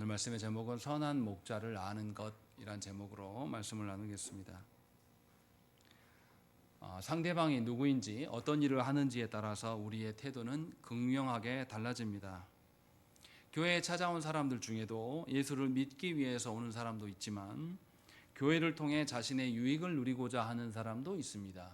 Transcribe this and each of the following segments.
오늘 말씀의 제목은 선한 목자를 아는 것이란 제목으로 말씀을 나누겠습니다. 상대방이 누구인지 어떤 일을 하는지에 따라서 우리의 태도는 극명하게 달라집니다. 교회에 찾아온 사람들 중에도 예수를 믿기 위해서 오는 사람도 있지만 교회를 통해 자신의 유익을 누리고자 하는 사람도 있습니다.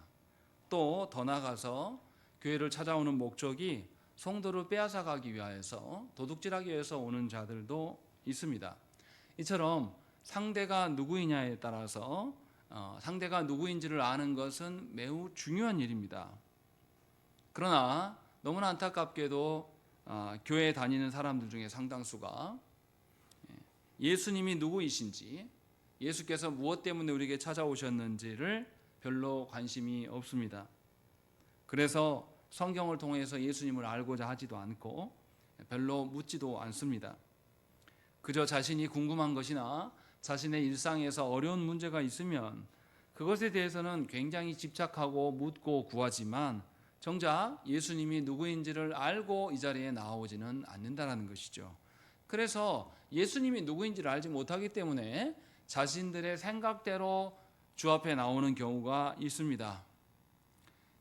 또 더 나아가서 교회를 찾아오는 목적이 성도를 빼앗아가기 위해서 도둑질하기 위해서 오는 자들도 있습니다. 이처럼 상대가 누구이냐에 따라서 상대가 누구인지를 아는 것은 매우 중요한 일입니다. 그러나 너무나 안타깝게도 교회에 다니는 사람들 중에 상당수가 예수님이 누구이신지, 예수께서 무엇 때문에 우리에게 찾아오셨는지를 별로 관심이 없습니다. 그래서 성경을 통해서 예수님을 알고자 하지도 않고 별로 묻지도 않습니다. 그저 자신이 궁금한 것이나 자신의 일상에서 어려운 문제가 있으면 그것에 대해서는 굉장히 집착하고 묻고 구하지만 정작 예수님이 누구인지를 알고 이 자리에 나오지는 않는다는 것이죠. 그래서 예수님이 누구인지를 알지 못하기 때문에 자신들의 생각대로 주 앞에 나오는 경우가 있습니다.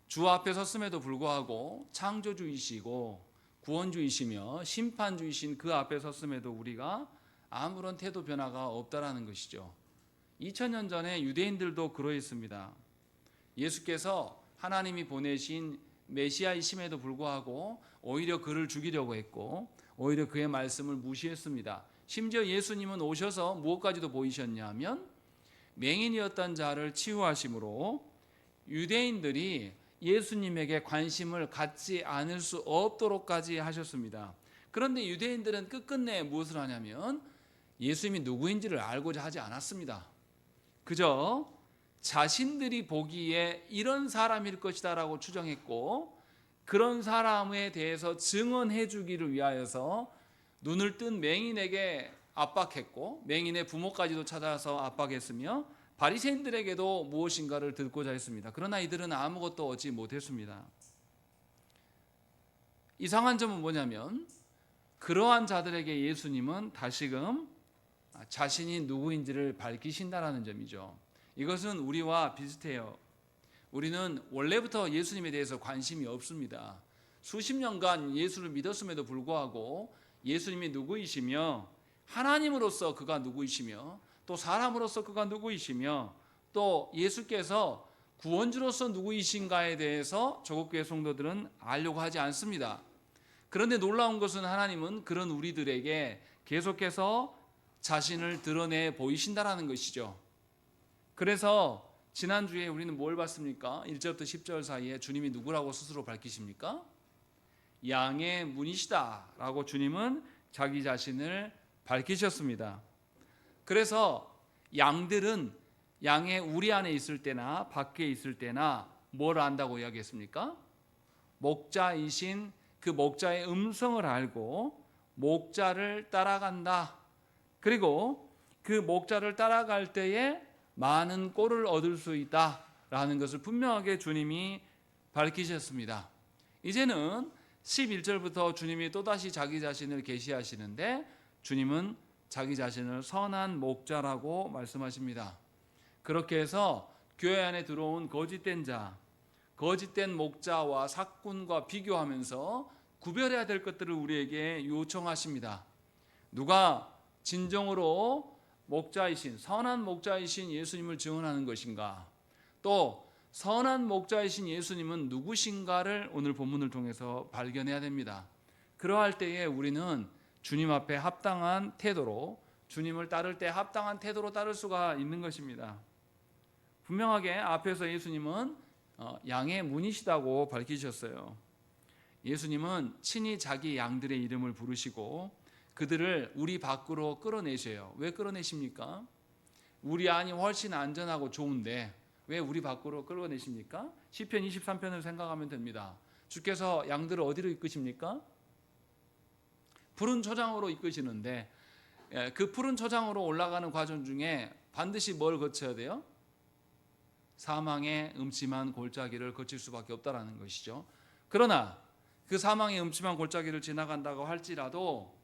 주 앞에 섰음에도 불구하고 창조주이시고 구원주이시며 심판주이신 그 앞에 섰음에도 우리가 아무런 태도 변화가 없다라는 것이죠. 2000년 전에 유대인들도 그러했습니다. 예수께서 하나님이 보내신 메시아이심에도 불구하고 오히려 그를 죽이려고 했고 오히려 그의 말씀을 무시했습니다. 심지어 예수님은 오셔서 무엇까지도 보이셨냐면 맹인이었던 자를 치유하심으로 유대인들이 예수님에게 관심을 갖지 않을 수 없도록까지 하셨습니다. 그런데 유대인들은 끝끝내 무엇을 하냐면 예수님이 누구인지를 알고자 하지 않았습니다. 그저 자신들이 보기에 이런 사람일 것이다 라고 추정했고 그런 사람에 대해서 증언해 주기를 위하여서 눈을 뜬 맹인에게 압박했고 맹인의 부모까지도 찾아서 압박했으며 바리새인들에게도 무엇인가를 듣고자 했습니다. 그러나 이들은 아무것도 얻지 못했습니다. 이상한 점은 뭐냐면 그러한 자들에게 예수님은 다시금 자신이 누구인지를 밝히신다라는 점이죠. 이것은 우리와 비슷해요. 우리는 원래부터 예수님에 대해서 관심이 없습니다. 수십 년간 예수를 믿었음에도 불구하고 예수님이 누구이시며 하나님으로서 그가 누구이시며 또 사람으로서 그가 누구이시며 또 예수께서 구원주로서 누구이신가에 대해서 조국교회 성도들은 알려고 하지 않습니다. 그런데 놀라운 것은 하나님은 그런 우리들에게 계속해서 자신을 드러내 보이신다라는 것이죠. 그래서 지난주에 우리는 뭘 봤습니까? 1절부터 10절 사이에 주님이 누구라고 스스로 밝히십니까? 양의 문이시다 라고 주님은 자기 자신을 밝히셨습니다. 그래서 양들은 양의 우리 안에 있을 때나 밖에 있을 때나 뭘 안다고 이야기했습니까? 목자이신 그 목자의 음성을 알고 목자를 따라간다. 그리고 그 목자를 따라갈 때에 많은 꼴을 얻을 수 있다라는 것을 분명하게 주님이 밝히셨습니다. 이제는 11절부터 주님이 또다시 자기 자신을 계시하시는데 주님은 자기 자신을 선한 목자라고 말씀하십니다. 그렇게 해서 교회 안에 들어온 거짓된 자, 거짓된 목자와 삭군과 비교하면서 구별해야 될 것들을 우리에게 요청하십니다. 누가 진정으로 목자이신 선한 목자이신 예수님을 증언하는 것인가? 또 선한 목자이신 예수님은 누구신가를 오늘 본문을 통해서 발견해야 됩니다. 그러할 때에 우리는 주님 앞에 합당한 태도로 주님을 따를 때 합당한 태도로 따를 수가 있는 것입니다. 분명하게 앞에서 예수님은 양의 문이시다고 밝히셨어요. 예수님은 친히 자기 양들의 이름을 부르시고 그들을 우리 밖으로 끌어내셔요. 왜 끌어내십니까? 우리 안이 훨씬 안전하고 좋은데 왜 우리 밖으로 끌어내십니까? 시편 23편을 생각하면 됩니다. 주께서 양들을 어디로 이끄십니까? 푸른 초장으로 이끄시는데 그 푸른 초장으로 올라가는 과정 중에 반드시 뭘 거쳐야 돼요? 사망의 음침한 골짜기를 거칠 수밖에 없다라는 것이죠. 그러나 그 사망의 음침한 골짜기를 지나간다고 할지라도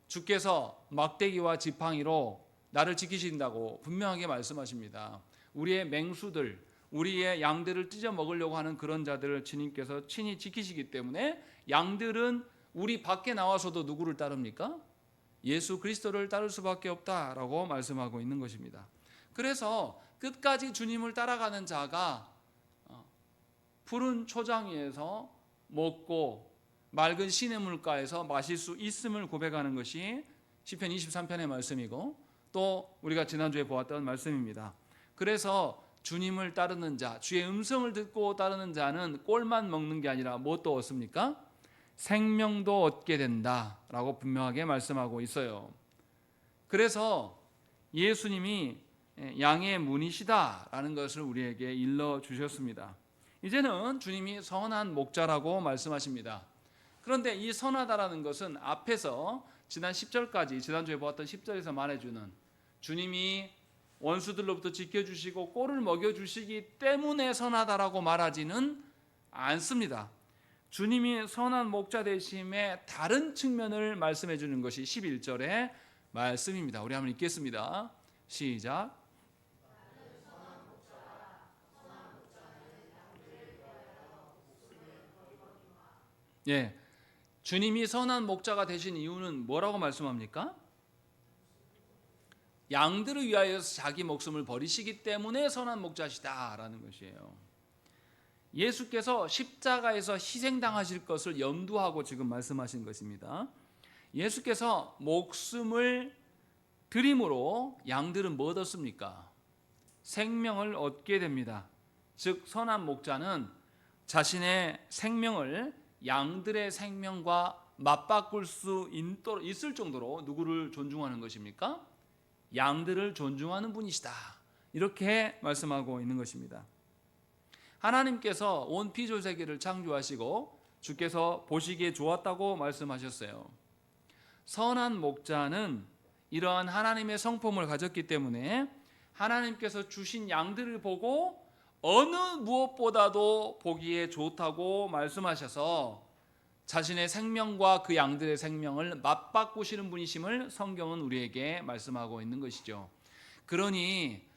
주께서 막대기와 지팡이로 나를 지키신다고 분명하게 말씀하십니다. 우리의 맹수들, 우리의 양들을 찢어 먹으려고 하는 그런 자들을 주님께서 친히 지키시기 때문에 양들은 우리 밖에 나와서도 누구를 따릅니까? 예수 그리스도를 따를 수밖에 없다라고 말씀하고 있는 것입니다. 그래서 끝까지 주님을 따라가는 자가 푸른 초장 위에서 먹고 맑은 시냇물가에서 마실 수 있음을 고백하는 것이 시편 23편의 말씀이고 또 우리가 지난주에 보았던 말씀입니다. 그래서 주님을 따르는 자, 주의 음성을 듣고 따르는 자는 꼴만 먹는 게 아니라 무엇도 얻습니까? 생명도 얻게 된다라고 분명하게 말씀하고 있어요. 그래서 예수님이 양의 문이시다라는 것을 우리에게 일러주셨습니다. 이제는 주님이 선한 목자라고 말씀하십니다. 그런데 이 선하다라는 것은 앞에서 지난 10절까지 지난주에 보았던 10절에서 말해주는 주님이 원수들로부터 지켜주시고 꼴을 먹여주시기 때문에 선하다라고 말하지는 않습니다. 주님이 선한 목자 되심의 다른 측면을 말씀해 주는 것이 11절의 말씀입니다. 우리 한번 읽겠습니다. 시작. 예, 주님이 선한 목자가 되신 이유는 뭐라고 말씀합니까? 양들을 위하여 자기 목숨을 버리시기 때문에 선한 목자시다라는 것이에요. 예수께서 십자가에서 희생당하실 것을 염두하고 지금 말씀하신 것입니다. 예수께서 목숨을 드림으로 양들은 뭐 얻었습니까? 생명을 얻게 됩니다. 즉 선한 목자는 자신의 생명을 양들의 생명과 맞바꿀 수 있을 정도로 누구를 존중하는 것입니까? 양들을 존중하는 분이시다. 이렇게 말씀하고 있는 것입니다. 하나님께서 온 피조세계를 창조하시고 주께서 보시기에 좋았다고 말씀하셨어요. 선한 목자는 이러한 하나님의 성품을 가졌기 때문에 하나님께서 주신 양들을 보고 어느 무엇보다도 보기에 좋다고 말씀하셔서 자신의 생명과 그 양들의 생명을 맞바꾸시는 분이심을 성경은 우리에게 말씀하고 있는 것이죠. 그러니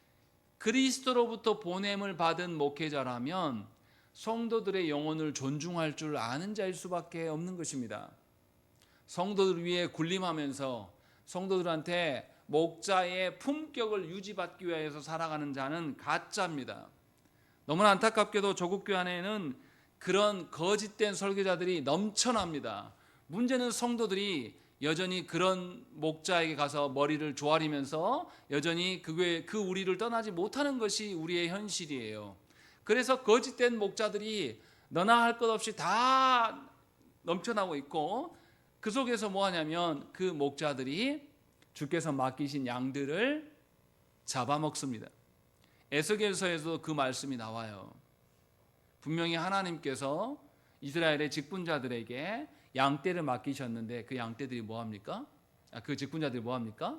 그리스도로부터 보냄을 받은 목회자라면 성도들의 영혼을 존중할 줄 아는 자일 수밖에 없는 것입니다. 성도들 위해 군림하면서 성도들한테 목자의 품격을 유지받기 위해서 살아가는 자는 가짜입니다. 너무나 안타깝게도 조국교회 안에는 그런 거짓된 설교자들이 넘쳐납니다. 문제는 성도들이 여전히 그런 목자에게 가서 머리를 조아리면서 여전히 그 우리를 떠나지 못하는 것이 우리의 현실이에요. 그래서 거짓된 목자들이 너나 할 것 없이 다 넘쳐나고 있고 그 속에서 뭐 하냐면 그 목자들이 주께서 맡기신 양들을 잡아먹습니다. 에스겔서에도 그 말씀이 나와요. 분명히 하나님께서 이스라엘의 직분자들에게 양떼를 맡기셨는데 그 양떼들이 뭐합니까? 그 직분자들이 뭐합니까?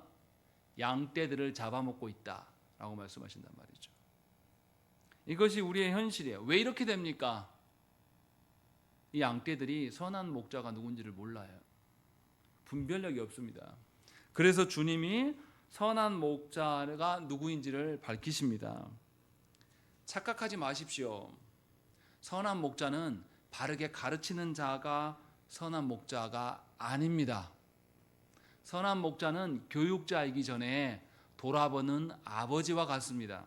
양떼들을 잡아먹고 있다라고 말씀하신단 말이죠. 이것이 우리의 현실이에요. 왜 이렇게 됩니까? 이 양떼들이 선한 목자가 누군지를 몰라요. 분별력이 없습니다. 그래서 주님이 선한 목자가 누구인지를 밝히십니다. 착각하지 마십시오. 선한 목자는 바르게 가르치는 자가 선한 목자가 아닙니다. 선한 목자는 교육자이기 전에 돌아보는 아버지와 같습니다.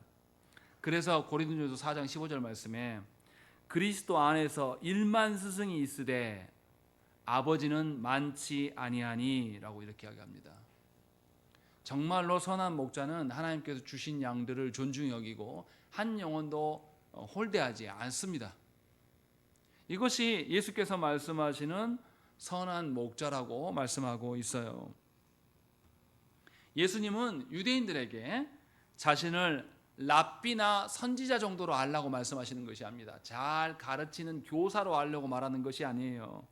그래서 고린도전서 4장 15절 말씀에 그리스도 안에서 1만 스승이 있으되 아버지는 많지 아니하니 라고 이렇게 이야기합니다. 정말로 선한 목자는 하나님께서 주신 양들을 존중히 여기고 한 영혼도 홀대하지 않습니다. 이것이 예수께서 말씀하시는 선한 목자라고 말씀하고 있어요. 예수님은 유대인들에게 자신을 랍비나 선지자 정도로 알라고 말씀하시는 것이 아닙니다. 잘 가르치는 교사로 알려고 말하는 것이 아니에요.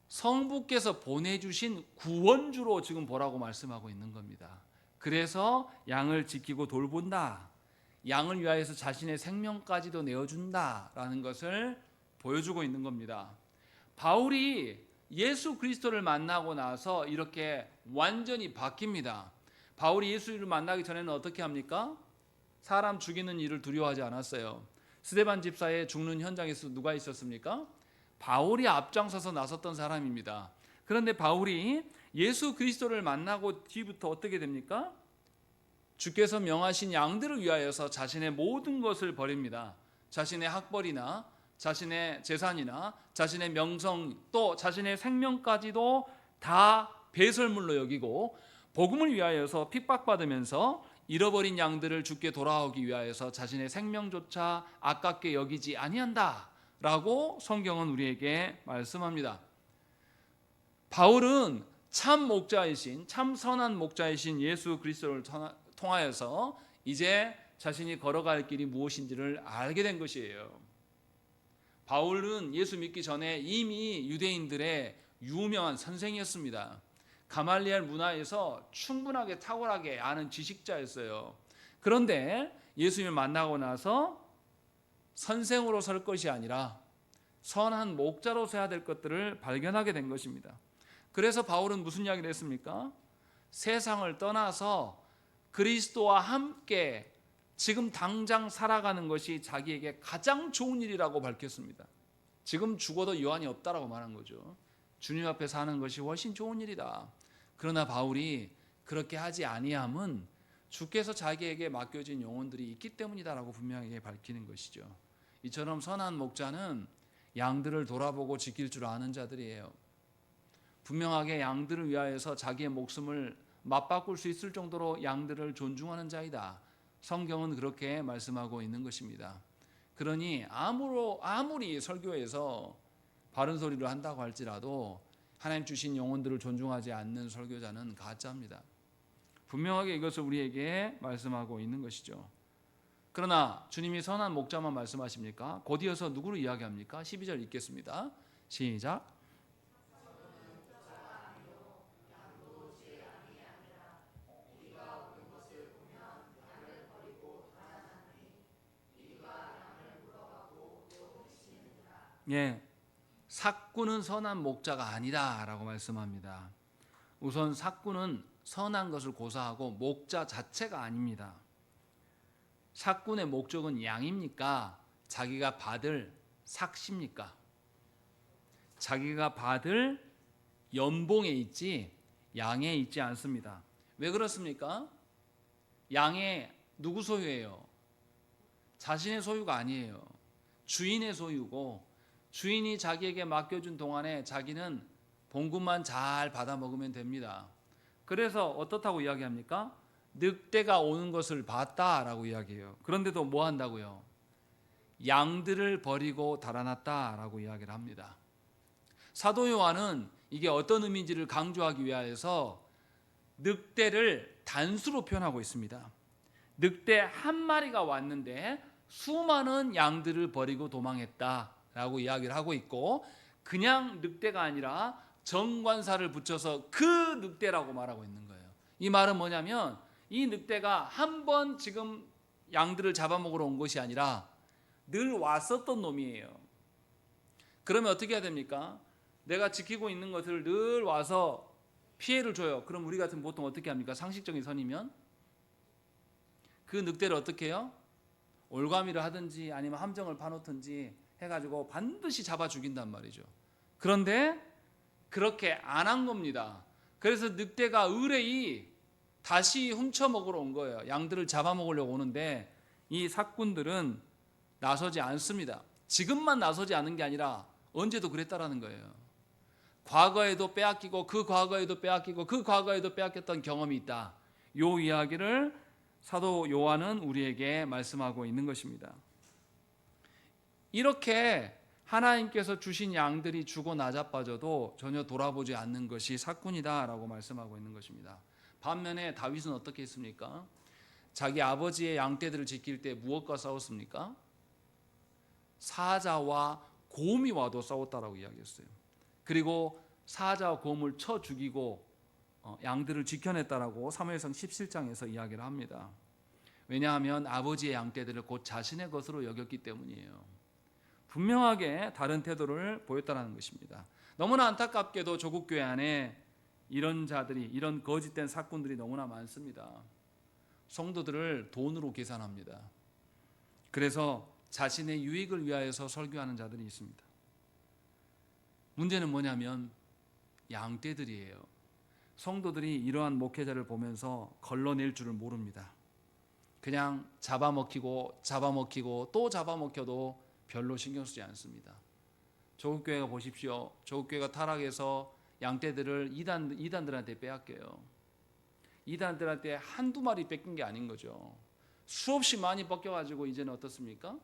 성부께서 보내주신 구원주로 지금 보라고 말씀하고 있는 겁니다. 그래서 양을 지키고 돌본다. 양을 위하여서 자신의 생명까지도 내어준다라는 것을 보여주고 있는 겁니다. 바울이 예수 그리스도를 만나고 나서 이렇게 완전히 바뀝니다. 바울이 예수를 만나기 전에는 어떻게 합니까? 사람 죽이는 일을 두려워하지 않았어요. 스데반 집사의 죽는 현장에서 누가 있었습니까? 바울이 앞장서서 나섰던 사람입니다. 그런데 바울이 예수 그리스도를 만나고 뒤부터 어떻게 됩니까? 주께서 명하신 양들을 위하여서 자신의 모든 것을 버립니다. 자신의 학벌이나 자신의 재산이나 자신의 명성 또 자신의 생명까지도 다 배설물로 여기고 복음을 위하여서 핍박받으면서 잃어버린 양들을 주께 돌아오기 위하여서 자신의 생명조차 아깝게 여기지 아니한다라고 성경은 우리에게 말씀합니다. 바울은 참 목자이신 참 선한 목자이신 예수 그리스도를 통하여서 이제 자신이 걸어갈 길이 무엇인지를 알게 된 것이에요. 바울은 예수 믿기 전에 이미 유대인들의 유명한 선생이었습니다. 가말리엘 문화에서 충분하게 탁월하게 아는 지식자였어요. 그런데 예수님을 만나고 나서 선생으로 설 것이 아니라 선한 목자로 서야 될 것들을 발견하게 된 것입니다. 그래서 바울은 무슨 이야기를 했습니까? 세상을 떠나서 그리스도와 함께 지금 당장 살아가는 것이 자기에게 가장 좋은 일이라고 밝혔습니다. 지금 죽어도 여한이 없다라고 말한 거죠. 주님 앞에 사는 것이 훨씬 좋은 일이다. 그러나 바울이 그렇게 하지 아니함은 주께서 자기에게 맡겨진 영혼들이 있기 때문이다라고 분명하게 밝히는 것이죠. 이처럼 선한 목자는 양들을 돌아보고 지킬 줄 아는 자들이에요. 분명하게 양들을 위하여서 자기의 목숨을 맞바꿀 수 있을 정도로 양들을 존중하는 자이다. 성경은 그렇게 말씀하고 있는 것입니다. 그러니 아무리 설교에서 바른 소리를 한다고 할지라도 하나님 주신 영혼들을 존중하지 않는 설교자는 가짜입니다. 분명하게 이것을 우리에게 말씀하고 있는 것이죠. 그러나 주님이 선한 목자만 말씀하십니까? 곧 이어서 누구를 이야기합니까? 12절 읽겠습니다. 시작. 예, 삭구는 선한 목자가 아니다라고 말씀합니다. 우선 삭구는 선한 것을 고사하고 목자 자체가 아닙니다. 삭군의 목적은 양입니까? 자기가 받을 삭시입니까? 자기가 받을 연봉에 있지 양에 있지 않습니다. 왜 그렇습니까? 양의 누구 소유예요? 자신의 소유가 아니에요. 주인의 소유고 주인이 자기에게 맡겨준 동안에 자기는 봉급만 잘 받아 먹으면 됩니다. 그래서 어떻다고 이야기합니까? 늑대가 오는 것을 봤다라고 이야기해요. 그런데도 뭐 한다고요? 양들을 버리고 달아났다라고 이야기를 합니다. 사도 요한은 이게 어떤 의미인지를 강조하기 위하여서 늑대를 단수로 표현하고 있습니다. 늑대 한 마리가 왔는데 수많은 양들을 버리고 도망했다라고 이야기를 하고 있고, 그냥 늑대가 아니라 정관사를 붙여서 그 늑대라고 말하고 있는 거예요. 이 말은 뭐냐면 이 늑대가 한 번 지금 양들을 잡아먹으러 온 것이 아니라 늘 왔었던 놈이에요. 그러면 어떻게 해야 됩니까? 내가 지키고 있는 것을 늘 와서 피해를 줘요. 그럼 우리 같은 보통 어떻게 합니까? 상식적인 선이면 그 늑대를 어떻게 해요? 올가미를 하든지 아니면 함정을 파놓든지 해가지고 반드시 잡아 죽인단 말이죠. 그런데 그렇게 안 한 겁니다. 그래서 늑대가 의뢰이 다시 훔쳐먹으러 온 거예요. 양들을 잡아먹으려고 오는데 이 삭군들은 나서지 않습니다. 지금만 나서지 않은 게 아니라 언제도 그랬다라는 거예요. 과거에도 빼앗기고 그 과거에도 빼앗기고 그 과거에도 빼앗겼던 경험이 있다. 이 이야기를 사도 요한은 우리에게 말씀하고 있는 것입니다. 이렇게 하나님께서 주신 양들이 죽어 나자빠져도 전혀 돌아보지 않는 것이 삭군이다라고 말씀하고 있는 것입니다. 반면에 다윗은 어떻게 했습니까? 자기 아버지의 양떼들을 지킬 때 무엇과 싸웠습니까? 사자와 곰이 와도 싸웠다라고 이야기했어요. 그리고 사자와 곰을 쳐 죽이고 양들을 지켜냈다라고 사무엘상 17장에서 이야기를 합니다. 왜냐하면 아버지의 양떼들을 곧 자신의 것으로 여겼기 때문이에요. 분명하게 다른 태도를 보였다는 것입니다. 너무나 안타깝게도 조국 교회 안에 이런 자들이, 이런 거짓된 사꾼들이 너무나 많습니다. 성도들을 돈으로 계산합니다. 그래서 자신의 유익을 위하여서 설교하는 자들이 있습니다. 문제는 뭐냐면 양떼들이에요. 성도들이 이러한 목회자를 보면서 걸러낼 줄을 모릅니다. 그냥 잡아먹히고 또 잡아먹혀도 별로 신경 쓰지 않습니다. 조국교회가 보십시오. 조국교회가 타락해서 양떼들을 이단들한테 빼앗겨요. 이단들한테 한두 마리 뺏긴 게 아닌 거죠. 수없이 많이 뺏겨가지고 이제는 어떻습니까?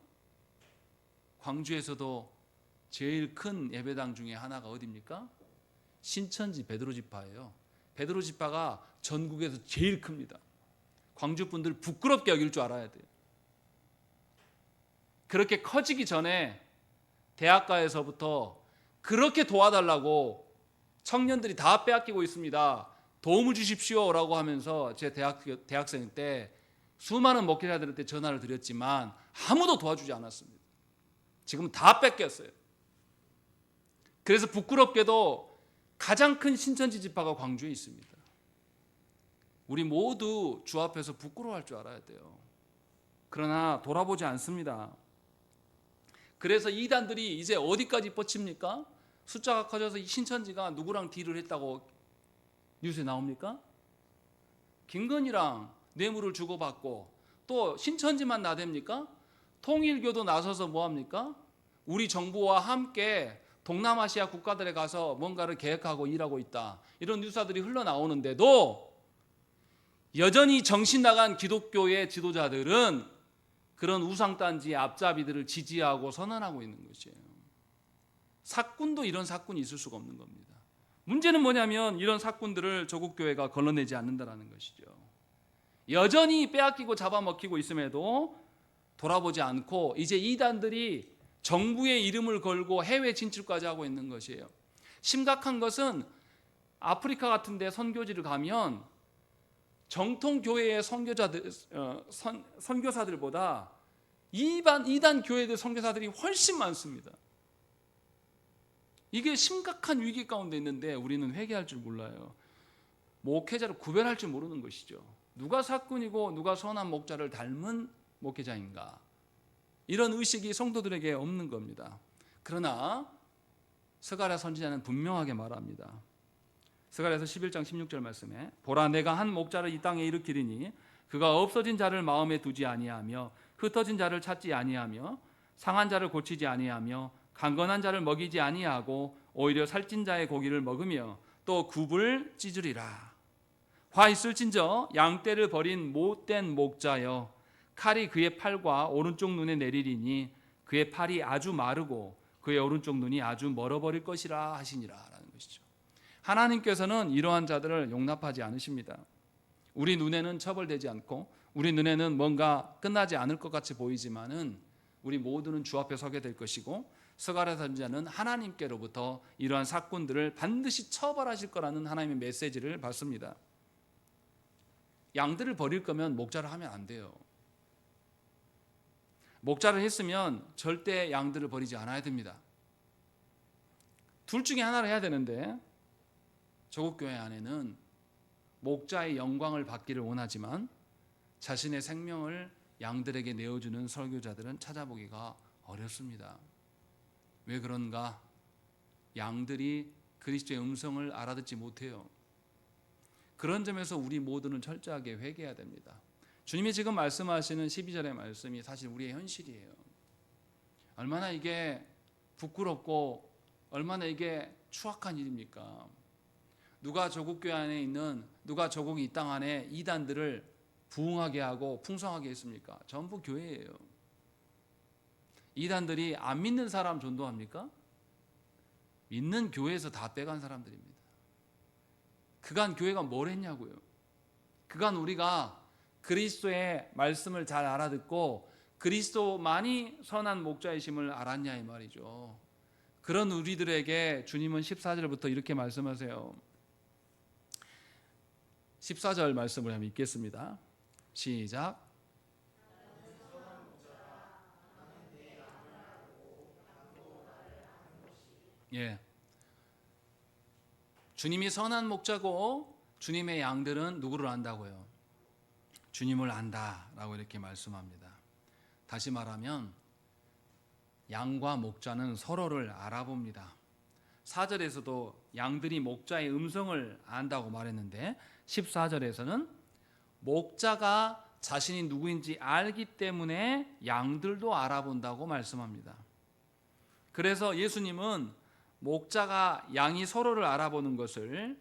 광주에서도 제일 큰 예배당 중에 하나가 어디입니까? 신천지 베드로 지파예요. 베드로 지파가 전국에서 제일 큽니다. 광주 분들 부끄럽게 여길 줄 알아야 돼요. 그렇게 커지기 전에 대학가에서부터 그렇게 도와달라고 청년들이 다 빼앗기고 있습니다. 도움을 주십시오라고 하면서 제 대학생 때 수많은 목회자들한테 전화를 드렸지만 아무도 도와주지 않았습니다. 지금은 다 뺏겼어요. 그래서 부끄럽게도 가장 큰 신천지 지파가 광주에 있습니다. 우리 모두 주 앞에서 부끄러워할 줄 알아야 돼요. 그러나 돌아보지 않습니다. 그래서 이단들이 이제 어디까지 뻗칩니까? 숫자가 커져서 이 신천지가 누구랑 딜을 했다고 뉴스에 나옵니까? 김건희랑 뇌물을 주고받고 또 신천지만 나댑니까? 통일교도 나서서 뭐합니까? 우리 정부와 함께 동남아시아 국가들에 가서 뭔가를 계획하고 일하고 있다. 이런 뉴스들이 흘러나오는데도 여전히 정신 나간 기독교의 지도자들은 그런 우상단지의 앞잡이들을 지지하고 선언하고 있는 것이에요. 사꾼도 이런 사꾼이 있을 수가 없는 겁니다. 문제는 뭐냐면 이런 사꾼들을 조국교회가 걸러내지 않는다는 것이죠. 여전히 빼앗기고 잡아먹히고 있음에도 돌아보지 않고 이제 이단들이 정부의 이름을 걸고 해외 진출까지 하고 있는 것이에요. 심각한 것은 아프리카 같은 데 선교지를 가면 정통 교회의 선교사들보다 이단 교회들 선교사들이 훨씬 많습니다. 이게 심각한 위기 가운데 있는데 우리는 회개할 줄 몰라요. 목회자를 구별할 줄 모르는 것이죠. 누가 사꾼이고 누가 선한 목자를 닮은 목회자인가? 이런 의식이 성도들에게 없는 겁니다. 그러나 스가랴 선지자는 분명하게 말합니다. 스가랴서 11장 16절 말씀에 보라 내가 한 목자를 이 땅에 일으키리니 그가 없어진 자를 마음에 두지 아니하며 흩어진 자를 찾지 아니하며 상한 자를 고치지 아니하며 강건한 자를 먹이지 아니하고 오히려 살찐 자의 고기를 먹으며 또 굽을 찢으리라. 화 있을진저 양떼를 버린 못된 목자여 칼이 그의 팔과 오른쪽 눈에 내리리니 그의 팔이 아주 마르고 그의 오른쪽 눈이 아주 멀어버릴 것이라 하시니라 라는 것이죠. 하나님께서는 이러한 자들을 용납하지 않으십니다. 우리 눈에는 처벌되지 않고 우리 눈에는 뭔가 끝나지 않을 것 같이 보이지만은 우리 모두는 주 앞에 서게 될 것이고 스가랴 선지자는 하나님께로부터 이러한 사꾼들을 반드시 처벌하실 거라는 하나님의 메시지를 받습니다. 양들을 버릴 거면 목자를 하면 안 돼요. 목자를 했으면 절대 양들을 버리지 않아야 됩니다. 둘 중에 하나를 해야 되는데 조국교회 안에는 목자의 영광을 받기를 원하지만 자신의 생명을 양들에게 내어주는 설교자들은 찾아보기가 어렵습니다. 왜 그런가? 양들이 그리스도의 음성을 알아듣지 못해요. 그런 점에서 우리 모두는 철저하게 회개해야 됩니다. 주님이 지금 말씀하시는 12절의 말씀이 사실 우리의 현실이에요. 얼마나 이게 부끄럽고 얼마나 이게 추악한 일입니까? 누가 조국교회 안에 있는, 누가 조국이 이 땅 안에 이단들을 부흥하게 하고 풍성하게 했습니까? 전부 교회예요. 이단들이 안 믿는 사람 전도합니까? 믿는 교회에서 다 빼간 사람들입니다. 그간 교회가 뭘 했냐고요. 그간 우리가 그리스도의 말씀을 잘 알아듣고 그리스도만이 선한 목자이심을 알았냐 이 말이죠. 그런 우리들에게 주님은 14절부터 이렇게 말씀하세요. 14절 말씀을 한번 읽겠습니다. 시작. 예. 주님이 선한 목자고 주님의 양들은 누구를 안다고요? 주님을 안다라고 이렇게 말씀합니다. 다시 말하면 양과 목자는 서로를 알아봅니다. 4절에서도 양들이 목자의 음성을 안다고 말했는데 14절에서는 목자가 자신이 누구인지 알기 때문에 양들도 알아본다고 말씀합니다. 그래서 예수님은 목자가 양이 서로를 알아보는 것을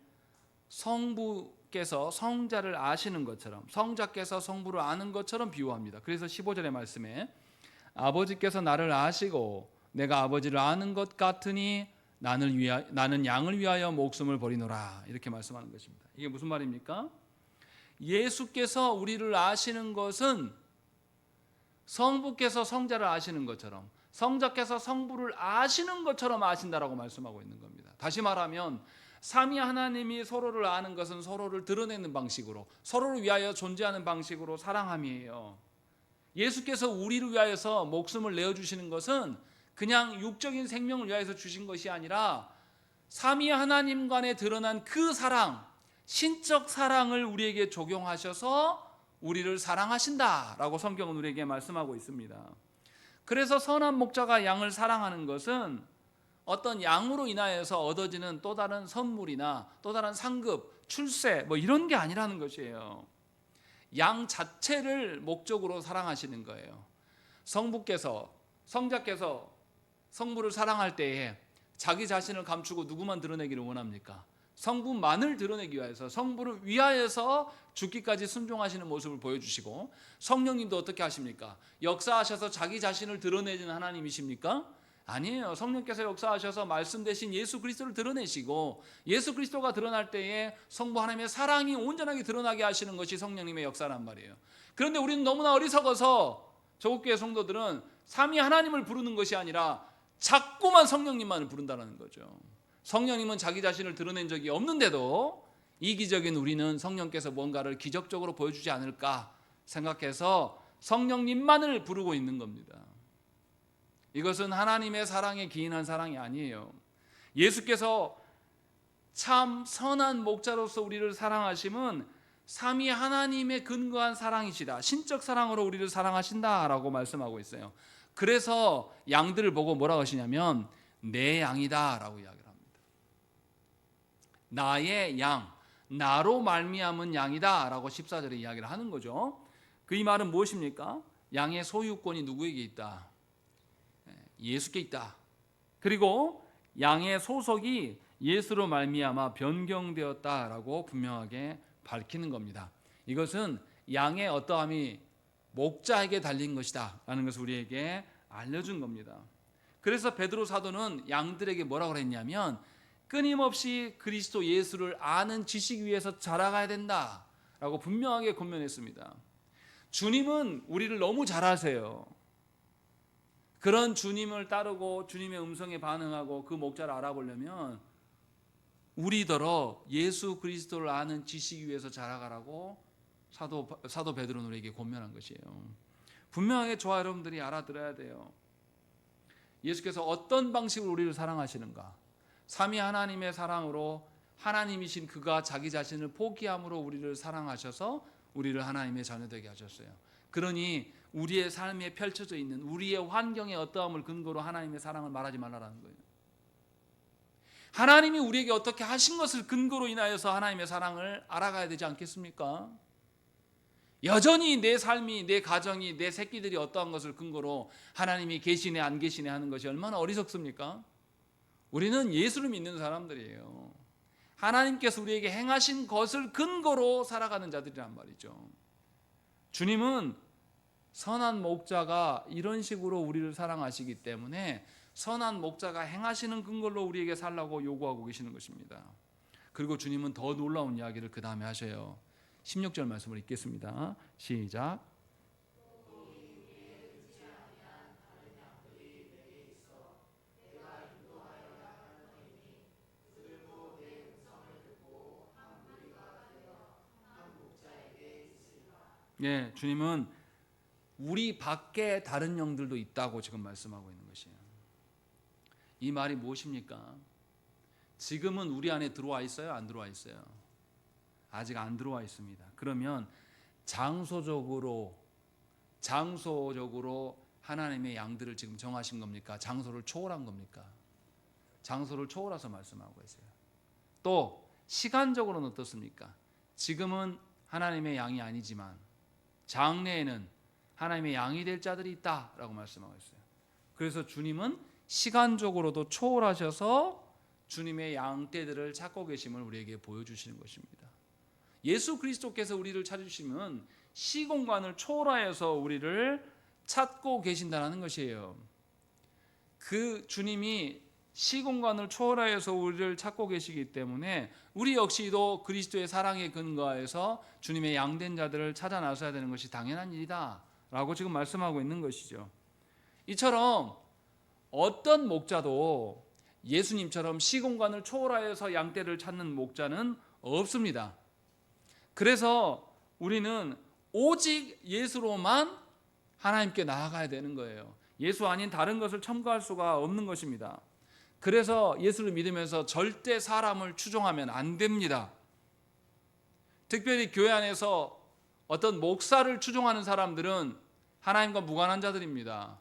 성부께서 성자를 아시는 것처럼, 성자께서 성부를 아는 것처럼 비유합니다. 그래서 15절의 말씀에 아버지께서 나를 아시고 내가 아버지를 아는 것 같으니 나는 양을 위하여 목숨을 버리노라, 이렇게 말씀하는 것입니다. 이게 무슨 말입니까? 예수께서 우리를 아시는 것은 성부께서 성자를 아시는 것처럼, 성자께서 성부를 아시는 것처럼 아신다라고 말씀하고 있는 겁니다. 다시 말하면 삼위 하나님이 서로를 아는 것은 서로를 드러내는 방식으로, 서로를 위하여 존재하는 방식으로 사랑함이에요. 예수께서 우리를 위하여서 목숨을 내어주시는 것은 그냥 육적인 생명을 위하여서 주신 것이 아니라 삼위 하나님 간에 드러난 그 사랑, 신적 사랑을 우리에게 적용하셔서 우리를 사랑하신다라고 성경은 우리에게 말씀하고 있습니다. 그래서 선한 목자가 양을 사랑하는 것은 어떤 양으로 인하여서 얻어지는 또 다른 선물이나 또 다른 상급, 출세 이런 게 아니라는 것이에요. 양 자체를 목적으로 사랑하시는 거예요. 성부께서, 성자께서 성부를 사랑할 때에 자기 자신을 감추고 누구만 드러내기를 원합니까? 성부만을 드러내기 위해서, 성부를 위하여서 죽기까지 순종하시는 모습을 보여주시고, 성령님도 어떻게 하십니까? 역사하셔서 자기 자신을 드러내는 하나님이십니까? 아니에요. 성령께서 역사하셔서 말씀 대신 예수 그리스도를 드러내시고, 예수 그리스도가 드러날 때에 성부 하나님의 사랑이 온전하게 드러나게 하시는 것이 성령님의 역사란 말이에요. 그런데 우리는 너무나 어리석어서 조국교회 성도들은 삼위 하나님을 부르는 것이 아니라 자꾸만 성령님만을 부른다는 거죠. 성령님은 자기 자신을 드러낸 적이 없는데도 이기적인 우리는 성령께서 뭔가를 기적적으로 보여주지 않을까 생각해서 성령님만을 부르고 있는 겁니다. 이것은 하나님의 사랑에 기인한 사랑이 아니에요. 예수께서 참 선한 목자로서 우리를 사랑하심은 삼위 하나님의 근거한 사랑이시다, 신적 사랑으로 우리를 사랑하신다라고 말씀하고 있어요. 그래서 양들을 보고 뭐라고 하시냐면 내 양이다 라고 이야기를 합니다. 나의 양, 나로 말미암은 양이다 라고 14절에 이야기를 하는 거죠. 그 이 말은 무엇입니까? 양의 소유권이 누구에게 있다? 예수께 있다. 그리고 양의 소속이 예수로 말미암아 변경되었다라고 분명하게 밝히는 겁니다. 이것은 양의 어떠함이 목자에게 달린 것이다 라는 것을 우리에게 알려준 겁니다. 그래서 베드로 사도는 양들에게 뭐라고 그랬냐면 끊임없이 그리스도 예수를 아는 지식 위에서 자라가야 된다라고 분명하게 권면했습니다. 주님은 우리를 너무 잘 아세요. 그런 주님을 따르고 주님의 음성에 반응하고 그 목자를 알아보려면 우리더러 예수 그리스도를 아는 지식 위에서 자라가라고 사도 베드로는 우리에게 권면한 것이에요. 분명하게 저와 여러분들이 알아들어야 돼요. 예수께서 어떤 방식으로 우리를 사랑하시는가? 삼위 하나님의 사랑으로 하나님이신 그가 자기 자신을 포기함으로 우리를 사랑하셔서 우리를 하나님의 자녀 되게 하셨어요. 그러니 우리의 삶에 펼쳐져 있는 우리의 환경의 어떠함을 근거로 하나님의 사랑을 말하지 말라는 거예요. 하나님이 우리에게 어떻게 하신 것을 근거로 인하여서 하나님의 사랑을 알아가야 되지 않겠습니까? 여전히 내 삶이, 내 가정이, 내 새끼들이 어떠한 것을 근거로 하나님이 계시네 안 계시네 하는 것이 얼마나 어리석습니까? 우리는 예수를 믿는 사람들이에요. 하나님께서 우리에게 행하신 것을 근거로 살아가는 자들이란 말이죠. 주님은 선한 목자가 이런 식으로 우리를 사랑하시기 때문에 선한 목자가 행하시는 근거로 우리에게 살라고 요구하고 계시는 것입니다. 그리고 주님은 더 놀라운 이야기를 그 다음에 하셔요. 16절 말씀을 읽겠습니다. 시작. 예, 주님은 우리 밖에 다른 영들도 있다고 지금 말씀하고 있는 것이에요. 이 말이 무엇입니까? 지금은 우리 안에 들어와 있어요? 안 들어와 있어요? 아직 안 들어와 있습니다. 그러면 장소적으로 하나님의 양들을 지금 정하신 겁니까? 장소를 초월한 겁니까? 장소를 초월해서 말씀하고 있어요. 또 시간적으로는 어떻습니까? 지금은 하나님의 양이 아니지만 장래에는 하나님의 양이 될 자들이 있다라고 말씀하고 있어요. 그래서 주님은 시간적으로도 초월하셔서 주님의 양떼들을 찾고 계심을 우리에게 보여주시는 것입니다. 예수 그리스도께서 우리를 찾으시면 시공간을 초월하여서 우리를 찾고 계신다는 것이에요. 그 주님이 시공간을 초월하여서 우리를 찾고 계시기 때문에 우리 역시도 그리스도의 사랑에 근거하여서 주님의 양된 자들을 찾아 나서야 되는 것이 당연한 일이다 라고 지금 말씀하고 있는 것이죠. 이처럼 어떤 목자도 예수님처럼 시공간을 초월하여서 양떼를 찾는 목자는 없습니다. 그래서 우리는 오직 예수로만 하나님께 나아가야 되는 거예요. 예수 아닌 다른 것을 첨가할 수가 없는 것입니다. 그래서 예수를 믿으면서 절대 사람을 추종하면 안 됩니다. 특별히 교회 안에서 어떤 목사를 추종하는 사람들은 하나님과 무관한 자들입니다.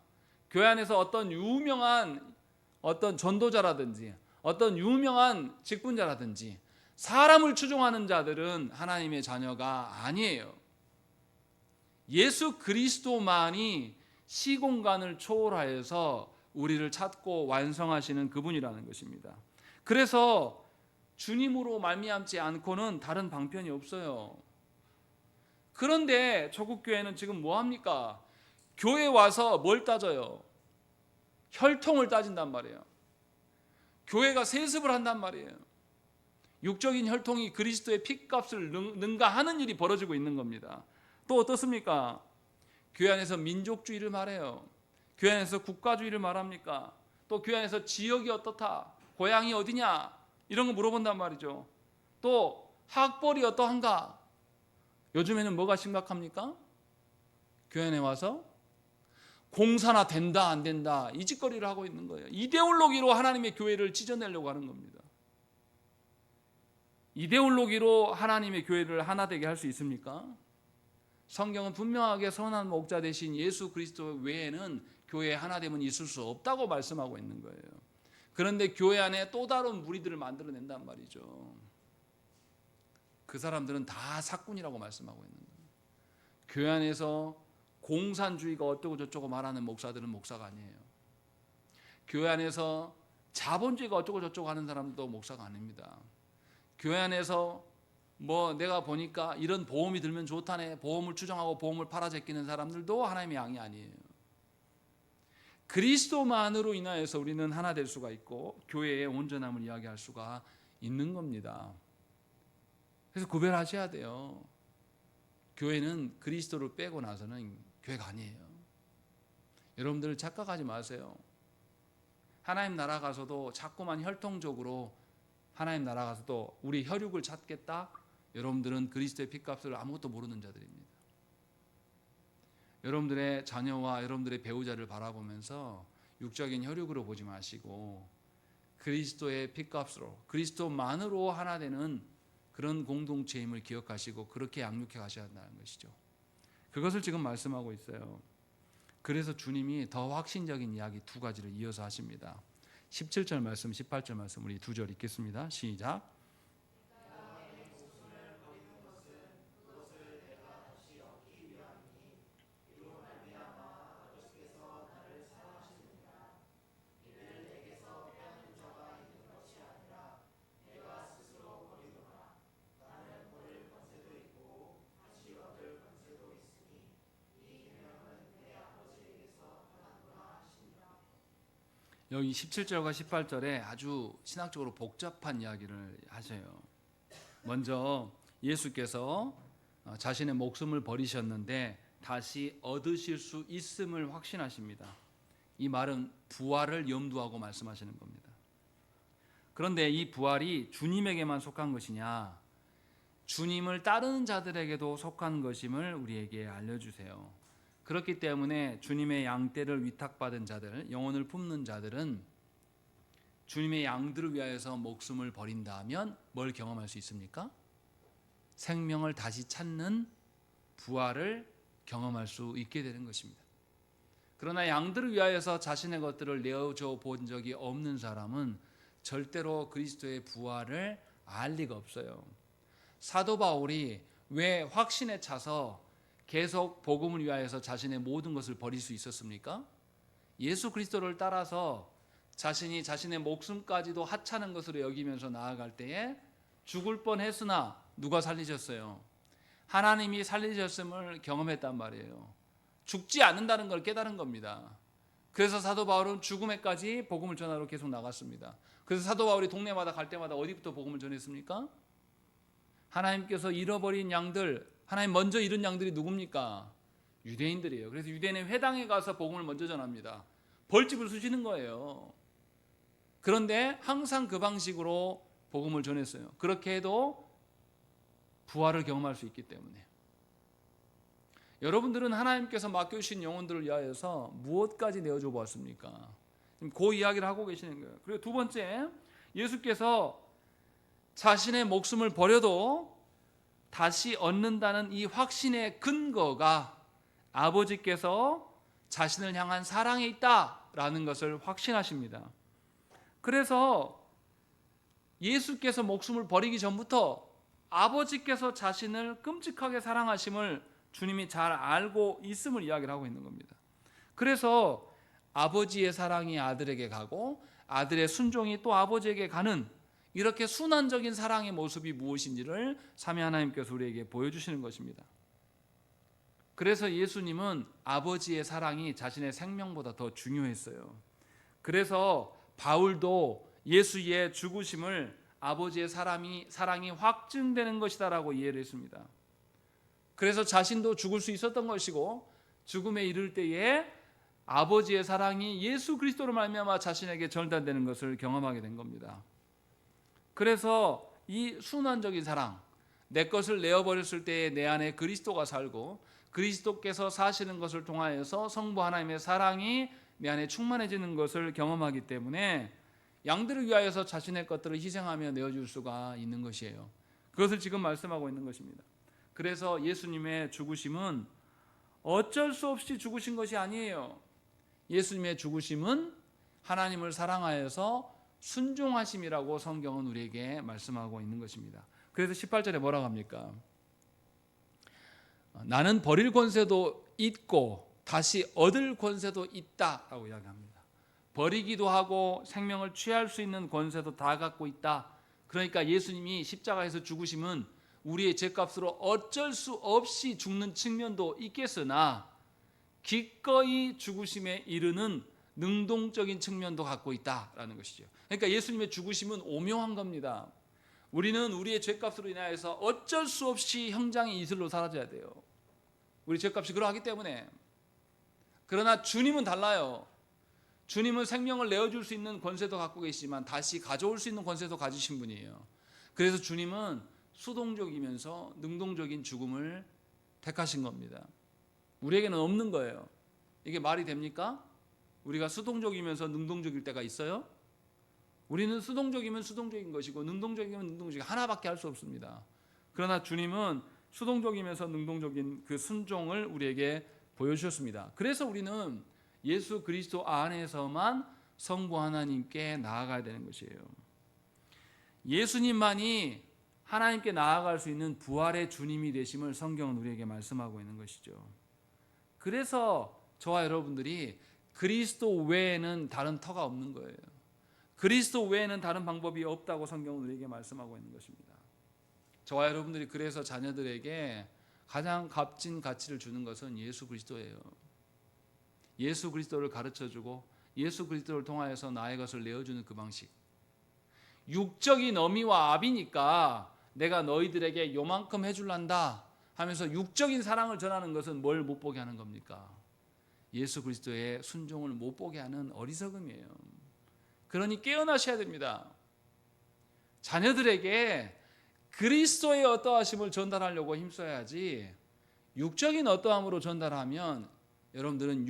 교회 안에서 어떤 유명한 어떤 전도자라든지 어떤 유명한 직분자라든지 사람을 추종하는 자들은 하나님의 자녀가 아니에요. 예수 그리스도만이 시공간을 초월하여서 우리를 찾고 완성하시는 그분이라는 것입니다. 그래서 주님으로 말미암지 않고는 다른 방편이 없어요. 그런데 조국 교회는 지금 뭐 합니까? 교회 와서 뭘 따져요? 혈통을 따진단 말이에요. 교회가 세습을 한단 말이에요. 육적인 혈통이 그리스도의 핏값을 능가하는 일이 벌어지고 있는 겁니다. 또 어떻습니까? 교회 안에서 민족주의를 말해요. 교회 안에서 국가주의를 말합니까? 또 교회 안에서 지역이 어떻다, 고향이 어디냐 이런 거 물어본단 말이죠. 또 학벌이 어떠한가? 요즘에는 뭐가 심각합니까? 교회 안에 와서 공사나 된다 안 된다 이 짓거리를 하고 있는 거예요. 이데올로기로 하나님의 교회를 찢어내려고 하는 겁니다. 이데올로기로 하나님의 교회를 하나 되게 할 수 있습니까? 성경은 분명하게 선한 목자 되신 예수 그리스도 외에는 교회에 하나됨은 있을 수 없다고 말씀하고 있는 거예요. 그런데 교회 안에 또 다른 무리들을 만들어낸단 말이죠. 그 사람들은 다 사꾼이라고 말씀하고 있는 거예요. 교회 안에서 공산주의가 어쩌고 저쩌고 말하는 목사들은 목사가 아니에요. 교회 안에서 자본주의가 어쩌고 저쩌고 하는 사람도 목사가 아닙니다. 교회 안에서 내가 보니까 이런 보험이 들면 좋다네, 보험을 추정하고 보험을 팔아 제끼는 사람들도 하나님의 양이 아니에요. 그리스도만으로 인하여서 우리는 하나 될 수가 있고 교회의 온전함을 이야기할 수가 있는 겁니다. 그래서 구별하셔야 돼요. 교회는 그리스도를 빼고 나서는 교회가 아니에요. 여러분들 착각하지 마세요. 하나님 나라 가서도 자꾸만 혈통적으로 하나님 나라 가서도 우리 혈육을 찾겠다? 여러분들은 그리스도의 핏값을 아무것도 모르는 자들입니다. 여러분들의 자녀와 여러분들의 배우자를 바라보면서 육적인 혈육으로 보지 마시고 그리스도의 핏값으로, 그리스도만으로 하나 되는 그런 공동체임을 기억하시고 그렇게 양육해 가셔야 한다는 것이죠. 그것을 지금 말씀하고 있어요. 그래서 주님이 더 확신적인 이야기 두 가지를 이어서 하십니다. 17절 말씀, 18절 말씀 우리 두 절 읽겠습니다. 시작. 여기 17절과 18절에 아주 신학적으로 복잡한 이야기를 하셔요. 먼저 예수께서 자신의 목숨을 버리셨는데 다시 얻으실 수 있음을 확신하십니다. 이 말은 부활을 염두하고 말씀하시는 겁니다. 그런데 이 부활이 주님에게만 속한 것이냐, 주님을 따르는 자들에게도 속한 것임을 우리에게 알려주세요. 그렇기 때문에 주님의 양떼를 위탁받은 자들, 영혼을 품는 자들은 주님의 양들을 위하여서 목숨을 버린다면 뭘 경험할 수 있습니까? 생명을 다시 찾는 부활을 경험할 수 있게 되는 것입니다. 그러나 양들을 위하여서 자신의 것들을 내어줘 본 적이 없는 사람은 절대로 그리스도의 부활을 알 리가 없어요. 사도 바울이 왜 확신에 차서 계속 복음을 위하여서 자신의 모든 것을 버릴 수 있었습니까? 예수 그리스도를 따라서 자신이 자신의 목숨까지도 하찮은 것으로 여기면서 나아갈 때에 죽을 뻔했으나 누가 살리셨어요? 하나님이 살리셨음을 경험했단 말이에요. 죽지 않는다는 걸 깨달은 겁니다. 그래서 사도 바울은 죽음에까지 복음을 전하러 계속 나갔습니다. 그래서 사도 바울이 동네마다 갈 때마다 어디부터 복음을 전했습니까? 하나님께서 잃어버린 양들, 하나님 먼저 잃은 양들이 누굽니까? 유대인들이에요. 그래서 유대인의 회당에 가서 복음을 먼저 전합니다. 벌집을 쑤시는 거예요. 그런데 항상 그 방식으로 복음을 전했어요. 그렇게 해도 부활을 경험할 수 있기 때문에. 여러분들은 하나님께서 맡겨주신 영혼들을 위하여서 무엇까지 내어줘 보았습니까? 그 이야기를 하고 계시는 거예요. 그리고 두 번째, 예수께서 자신의 목숨을 버려도 다시 얻는다는 이 확신의 근거가 아버지께서 자신을 향한 사랑에 있다라는 것을 확신하십니다. 그래서 예수께서 목숨을 버리기 전부터 아버지께서 자신을 끔찍하게 사랑하심을 주님이 잘 알고 있음을 이야기를 하고 있는 겁니다. 그래서 아버지의 사랑이 아들에게 가고 아들의 순종이 또 아버지에게 가는 이렇게 순환적인 사랑의 모습이 무엇인지를 삼위 하나님께서 우리에게 보여주시는 것입니다. 그래서 예수님은 아버지의 사랑이 자신의 생명보다 더 중요했어요. 그래서 바울도 예수의 죽으심을 아버지의 사랑이 확증되는 것이다라고 이해를 했습니다. 그래서 자신도 죽을 수 있었던 것이고 죽음에 이를 때에 아버지의 사랑이 예수 그리스도로 말미암아 자신에게 전달되는 것을 경험하게 된 겁니다. 그래서 이 순환적인 사랑, 내 것을 내어버렸을 때에 내 안에 그리스도가 살고 그리스도께서 사시는 것을 통하여서 성부 하나님의 사랑이 내 안에 충만해지는 것을 경험하기 때문에 양들을 위하여서 자신의 것들을 희생하며 내어줄 수가 있는 것이에요. 그것을 지금 말씀하고 있는 것입니다. 그래서 예수님의 죽으심은 어쩔 수 없이 죽으신 것이 아니에요. 예수님의 죽으심은 하나님을 사랑하여서 순종하심이라고 성경은 우리에게 말씀하고 있는 것입니다. 그래서 18절에 뭐라고 합니까? 나는 버릴 권세도 있고 다시 얻을 권세도 있다라고 이야기합니다. 버리기도 하고 생명을 취할 수 있는 권세도 다 갖고 있다. 그러니까 예수님이 십자가에서 죽으심은 우리의 죄값으로 어쩔 수 없이 죽는 측면도 있겠으나 기꺼이 죽으심에 이르는 능동적인 측면도 갖고 있다라는 것이죠. 그러니까 예수님의 죽으심은 오묘한 겁니다. 우리는 우리의 죄값으로 인하여서 어쩔 수 없이 형장의 이슬로 사라져야 돼요. 우리 죄값이 그러하기 때문에. 그러나 주님은 달라요. 주님은 생명을 내어줄 수 있는 권세도 갖고 계시지만 다시 가져올 수 있는 권세도 가지신 분이에요. 그래서 주님은 수동적이면서 능동적인 죽음을 택하신 겁니다. 우리에게는 없는 거예요. 이게 말이 됩니까? 우리가 수동적이면서 능동적일 때가 있어요? 우리는 수동적이면 수동적인 것이고 능동적이면 능동적인 하나밖에 할 수 없습니다. 그러나 주님은 수동적이면서 능동적인 그 순종을 우리에게 보여주셨습니다. 그래서 우리는 예수 그리스도 안에서만 성부 하나님께 나아가야 되는 것이에요. 예수님만이 하나님께 나아갈 수 있는 부활의 주님이 되심을 성경은 우리에게 말씀하고 있는 것이죠. 그래서 저와 여러분들이 그리스도 외에는 다른 터가 없는 거예요. 그리스도 외에는 다른 방법이 없다고 성경은 우리에게 말씀하고 있는 것입니다. 저와 여러분들이 그래서 자녀들에게 가장 값진 가치를 주는 것은 예수 그리스도예요. 예수 그리스도를 가르쳐주고 예수 그리스도를 통하여서 나의 것을 내어주는 그 방식. 육적인 어미와 아비니까 내가 너희들에게 요만큼 해줄란다 하면서 육적인 사랑을 전하는 것은 뭘 못 보게 하는 겁니까? 예수 그리스도의 순종을 못 보게 하는 어리석음이에요. 그러니 깨어나셔야 됩니다. 자녀들에게 그리스도의 어떠하심을 전달하려고 힘써야지 육적인 어떠함으로 전달하면 여러분들은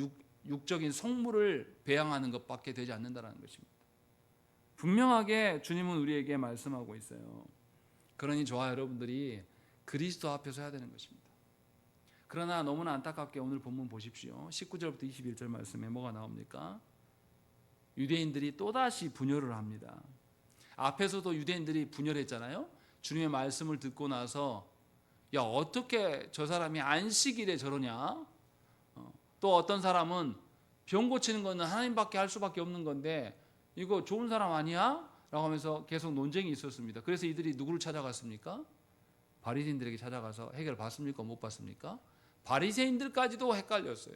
육적인 속물을 배양하는 것밖에 되지 않는다는 것입니다. 분명하게 주님은 우리에게 말씀하고 있어요. 그러니 저와 여러분들이 그리스도 앞에 서야 되는 것입니다. 그러나 너무나 안타깝게 오늘 본문 보십시오. 19절부터 21절 말씀에 뭐가 나옵니까? 유대인들이 또다시 분열을 합니다. 앞에서도 유대인들이 분열했잖아요. 주님의 말씀을 듣고 나서 야, 어떻게 저 사람이 안식일에 저러냐? 또 어떤 사람은 병 고치는 거는 하나님밖에 할 수밖에 없는 건데 이거 좋은 사람 아니야? 라고 하면서 계속 논쟁이 있었습니다. 그래서 이들이 누구를 찾아갔습니까? 바리새인들에게 찾아가서 해결 받습니까? 못 받습니까? 바리새인들까지도 헷갈렸어요.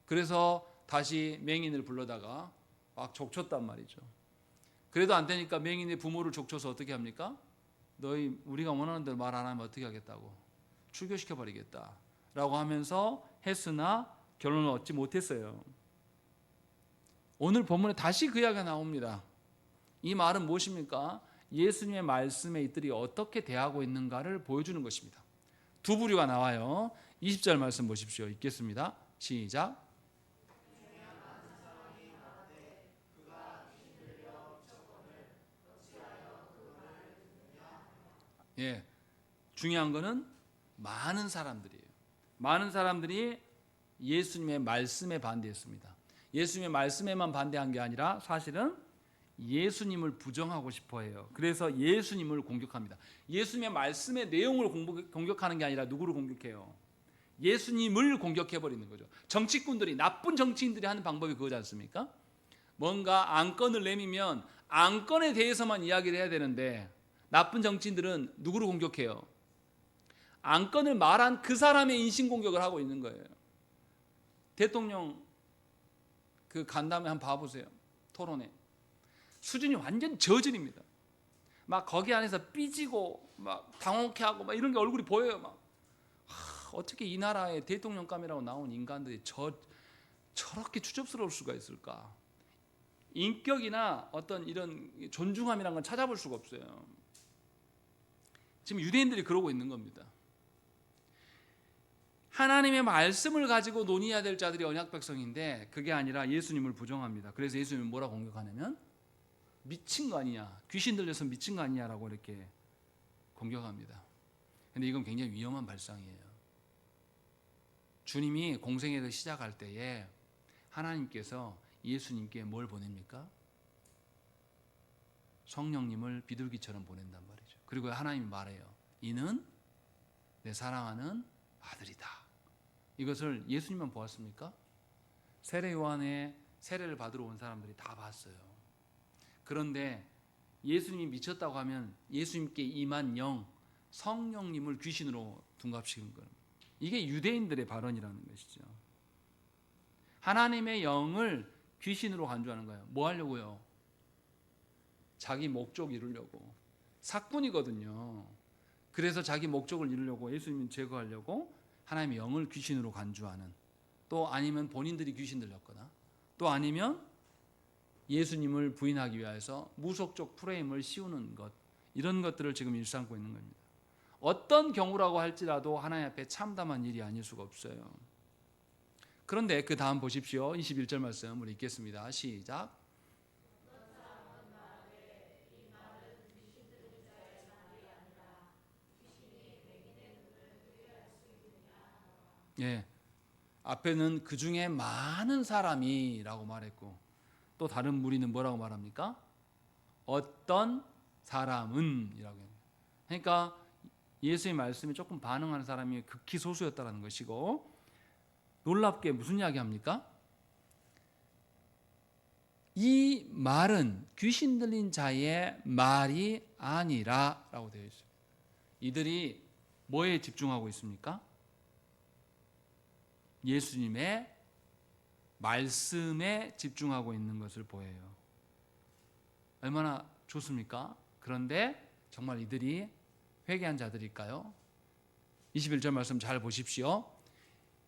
그래서 다시 맹인을 불러다가 막 족쳤단 말이죠. 그래도 안 되니까 맹인의 부모를 족쳐서 어떻게 합니까? 너희 우리가 원하는 대로 말 안 하면 어떻게 하겠다고? 출교시켜버리겠다 라고 하면서 했으나 결론을 얻지 못했어요. 오늘 본문에 다시 그 이야기가 나옵니다. 이 말은 무엇입니까? 예수님의 말씀에 이들이 어떻게 대하고 있는가를 보여주는 것입니다. 두 부류가 나와요. 20절 말씀 보십시오. 읽겠습니다. 시작. 예, 중요한 거는 많은 사람들이에요. 많은 사람들이 예수님의 말씀에 반대했습니다. 예수님의 말씀에만 반대한 게 아니라 사실은 예수님을 부정하고 싶어 해요. 그래서 예수님을 공격합니다. 예수님의 말씀의 내용을 공격하는 게 아니라 누구를 공격해요? 예수님을 공격해버리는 거죠. 정치꾼들이, 나쁜 정치인들이 하는 방법이 그거지 않습니까? 뭔가 안건을 내미면 안건에 대해서만 이야기를 해야 되는데 나쁜 정치인들은 누구를 공격해요? 안건을 말한 그 사람의 인신공격을 하고 있는 거예요. 대통령 그 간담회 한번 봐보세요. 토론회 수준이 완전 저질입니다. 막 거기 안에서 삐지고 막 당혹해하고 막 이런 게 얼굴이 보여요. 막 어떻게 이 나라의 대통령감이라고 나온 인간들이 저렇게 추접스러울 수가 있을까? 인격이나 어떤 이런 존중함이란 건 찾아볼 수가 없어요. 지금 유대인들이 그러고 있는 겁니다. 하나님의 말씀을 가지고 논의해야 될 자들이 언약 백성인데 그게 아니라 예수님을 부정합니다. 그래서 예수님을 뭐라고 공격하냐면 미친 거 아니냐, 귀신 들려서 미친 거 아니냐라고 이렇게 공격합니다. 근데 이건 굉장히 위험한 발상이에요. 주님이 공생애를 시작할 때에 하나님께서 예수님께 뭘 보냅니까? 성령님을 비둘기처럼 보낸단 말이죠. 그리고 하나님이 말해요. 이는 내 사랑하는 아들이다. 이것을 예수님만 보았습니까? 세례 요한의 세례를 받으러 온 사람들이 다 봤어요. 그런데 예수님이 미쳤다고 하면 예수님께 임한 영, 성령님을 귀신으로 둔갑시킨 거예요. 이게 유대인들의 발언이라는 것이죠. 하나님의 영을 귀신으로 간주하는 거예요. 뭐 하려고요? 자기 목적 이루려고. 사꾼이거든요. 그래서 자기 목적을 이루려고 예수님을 제거하려고 하나님의 영을 귀신으로 간주하는, 또 아니면 본인들이 귀신 들렸거나, 또 아니면 예수님을 부인하기 위해서 무속적 프레임을 씌우는 것, 이런 것들을 지금 일삼고 있는 겁니다. 어떤 경우라고 할지라도 하나님 앞에 참담한 일이 아닐 수가 없어요. 그런데 그 다음 보십시오. 21절 말씀 우리 읽겠습니다. 시작. 예, 앞에는 그 중에 많은 사람이라고 말했고 또 다른 무리는 뭐라고 말합니까? 어떤 사람은 이라고 해요. 그러니까 예수의 말씀에 조금 반응하는 사람이 극히 소수였다는 것이고, 놀랍게 무슨 이야기 합니까? 이 말은 귀신 들린 자의 말이 아니라 라고 되어 있어요. 이들이 뭐에 집중하고 있습니까? 예수님의 말씀에 집중하고 있는 것을 보여요. 얼마나 좋습니까? 그런데 정말 이들이 회개한 자들일까요? 21절 말씀 잘 보십시오.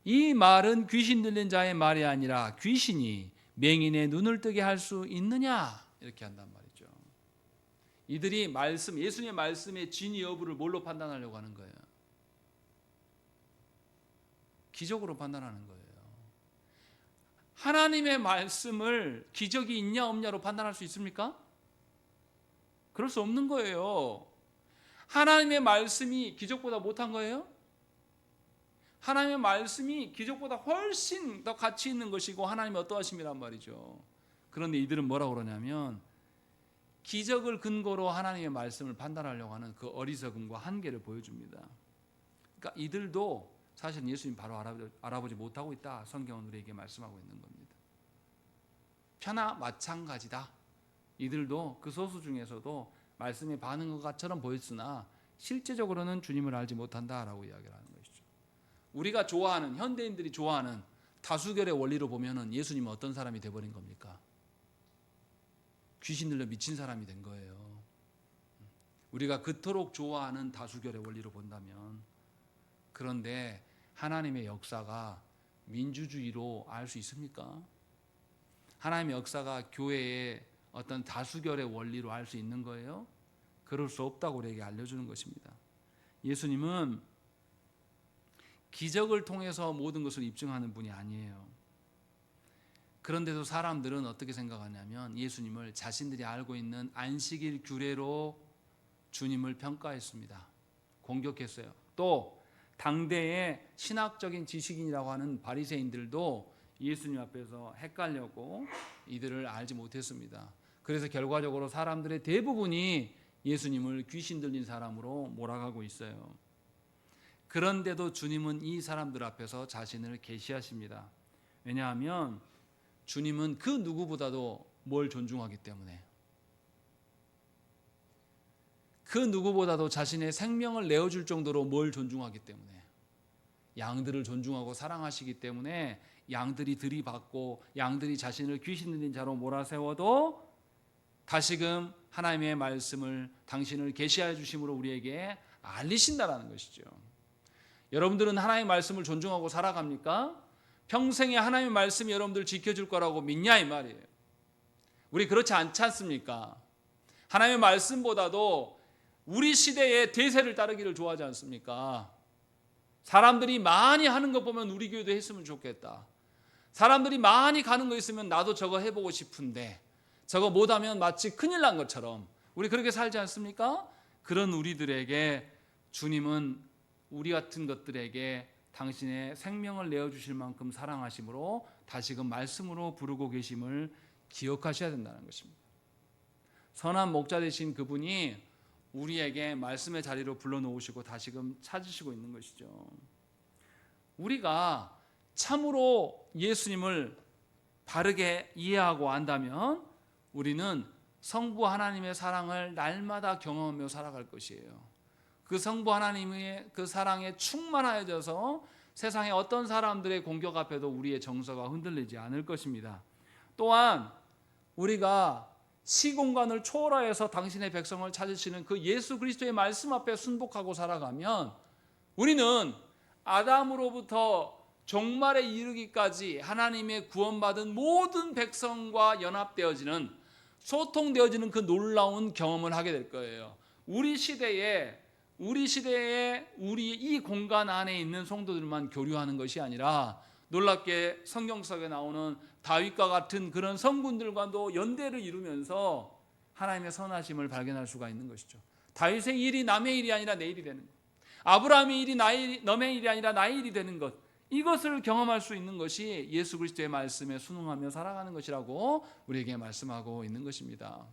이 말은 귀신 들린 자의 말이 아니라 귀신이 맹인의 눈을 뜨게 할 수 있느냐? 이렇게 한단 말이죠. 이들이 말씀, 예수님의 말씀의 진위 여부를 뭘로 판단하려고 하는 거예요? 기적으로 판단하는 거예요. 하나님의 말씀을 기적이 있냐 없냐로 판단할 수 있습니까? 그럴 수 없는 거예요. 하나님의 말씀이 기적보다 못한 거예요? 하나님의 말씀이 기적보다 훨씬 더 가치 있는 것이고 하나님이 어떠하심이란 말이죠. 그런데 이들은 뭐라고 그러냐면 기적을 근거로 하나님의 말씀을 판단하려고 하는 그 어리석음과 한계를 보여줍니다. 그러니까 이들도 사실 예수님 바로 알아보지 못하고 있다. 성경은 우리에게 말씀하고 있는 겁니다. 표나 마찬가지다. 이들도 그 소수 중에서도 말씀에 반응한 것처럼 보였으나 실제적으로는 주님을 알지 못한다라고 이야기를 하는 것이죠. 우리가 좋아하는, 현대인들이 좋아하는 다수결의 원리로 보면은 예수님은 어떤 사람이 돼버린 겁니까? 귀신 들려 미친 사람이 된 거예요. 우리가 그토록 좋아하는 다수결의 원리로 본다면. 그런데 하나님의 역사가 민주주의로 알 수 있습니까? 하나님의 역사가 교회의 어떤 다수결의 원리로 알 수 있는 거예요? 그럴 수 없다고 우리에게 알려주는 것입니다. 예수님은 기적을 통해서 모든 것을 입증하는 분이 아니에요. 그런데도 사람들은 어떻게 생각하냐면 예수님을 자신들이 알고 있는 안식일 규례로 주님을 평가했습니다. 공격했어요. 또 당대의 신학적인 지식인이라고 하는 바리새인들도 예수님 앞에서 헷갈려고 이들을 알지 못했습니다. 그래서 결과적으로 사람들의 대부분이 예수님을 귀신 들린 사람으로 몰아가고 있어요. 그런데도 주님은 이 사람들 앞에서 자신을 계시하십니다. 왜냐하면 주님은 그 누구보다도 뭘 존중하기 때문에, 그 누구보다도 자신의 생명을 내어줄 정도로 뭘 존중하기 때문에, 양들을 존중하고 사랑하시기 때문에 양들이 들이받고 양들이 자신을 귀신 들린 자로 몰아세워도 다시금 하나님의 말씀을 당신을 계시하여 주심으로 우리에게 알리신다라는 것이죠. 여러분들은 하나님의 말씀을 존중하고 살아갑니까? 평생에 하나님의 말씀이 여러분들 지켜줄 거라고 믿냐 이 말이에요. 우리 그렇지 않지 않습니까? 하나님의 말씀보다도 우리 시대의 대세를 따르기를 좋아하지 않습니까? 사람들이 많이 하는 거 보면 우리 교회도 했으면 좋겠다. 사람들이 많이 가는 거 있으면 나도 저거 해보고 싶은데 저거 못하면 마치 큰일 난 것처럼 우리 그렇게 살지 않습니까? 그런 우리들에게 주님은 우리 같은 것들에게 당신의 생명을 내어주실 만큼 사랑하심으로 다시금 말씀으로 부르고 계심을 기억하셔야 된다는 것입니다. 선한 목자 되신 그분이 우리에게 말씀의 자리로 불러놓으시고 다시금 찾으시고 있는 것이죠. 우리가 참으로 예수님을 바르게 이해하고 안다면 우리는 성부 하나님의 사랑을 날마다 경험하며 살아갈 것이에요. 그 성부 하나님의 그 사랑에 충만하여져서 세상의 어떤 사람들의 공격 앞에도 우리의 정서가 흔들리지 않을 것입니다. 또한 우리가 시공간을 초월하여서 당신의 백성을 찾으시는 그 예수 그리스도의 말씀 앞에 순복하고 살아가면 우리는 아담으로부터 종말에 이르기까지 하나님의 구원받은 모든 백성과 연합되어지는, 소통되어지는 그 놀라운 경험을 하게 될 거예요. 우리 시대에 우리 이 공간 안에 있는 성도들만 교류하는 것이 아니라 놀랍게 성경 속에 나오는 다윗과 같은 그런 성군들과도 연대를 이루면서 하나님의 선하심을 발견할 수가 있는 것이죠. 다윗의 일이 남의 일이 아니라 내 일이 되는 것, 아브라함의 일이 너의 일이 아니라 나의 일이 되는 것, 이것을 경험할 수 있는 것이 예수 그리스도의 말씀에 순응하며 살아가는 것이라고 우리에게 말씀하고 있는 것입니다.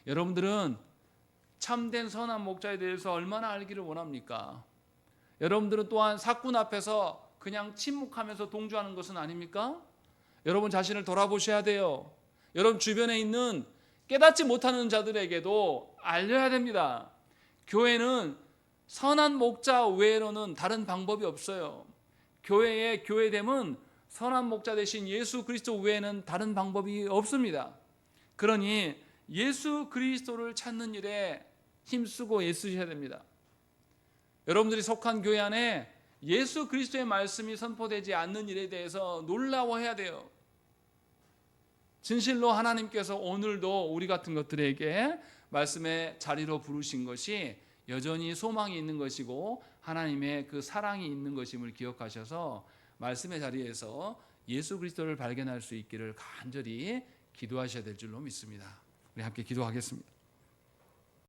여러분들은 참된 선한 목자에 대해서 얼마나 알기를 원합니까? 여러분들은 또한 사꾼 앞에서 그냥 침묵하면서 동조하는 것은 아닙니까? 여러분 자신을 돌아보셔야 돼요. 여러분 주변에 있는 깨닫지 못하는 자들에게도 알려야 됩니다. 교회는 선한 목자 외로는 다른 방법이 없어요. 교회의 교회됨은 선한 목자 되신 예수 그리스도 외에는 다른 방법이 없습니다. 그러니 예수 그리스도를 찾는 일에 힘쓰고 애쓰셔야 됩니다. 여러분들이 속한 교회 안에 예수 그리스도의 말씀이 선포되지 않는 일에 대해서 놀라워해야 돼요. 진실로 하나님께서 오늘도 우리 같은 것들에게 말씀의 자리로 부르신 것이 여전히 소망이 있는 것이고 하나님의 그 사랑이 있는 것임을 기억하셔서 말씀의 자리에서 예수 그리스도를 발견할 수 있기를 간절히 기도하셔야 될 줄로 믿습니다. 우리 함께 기도하겠습니다.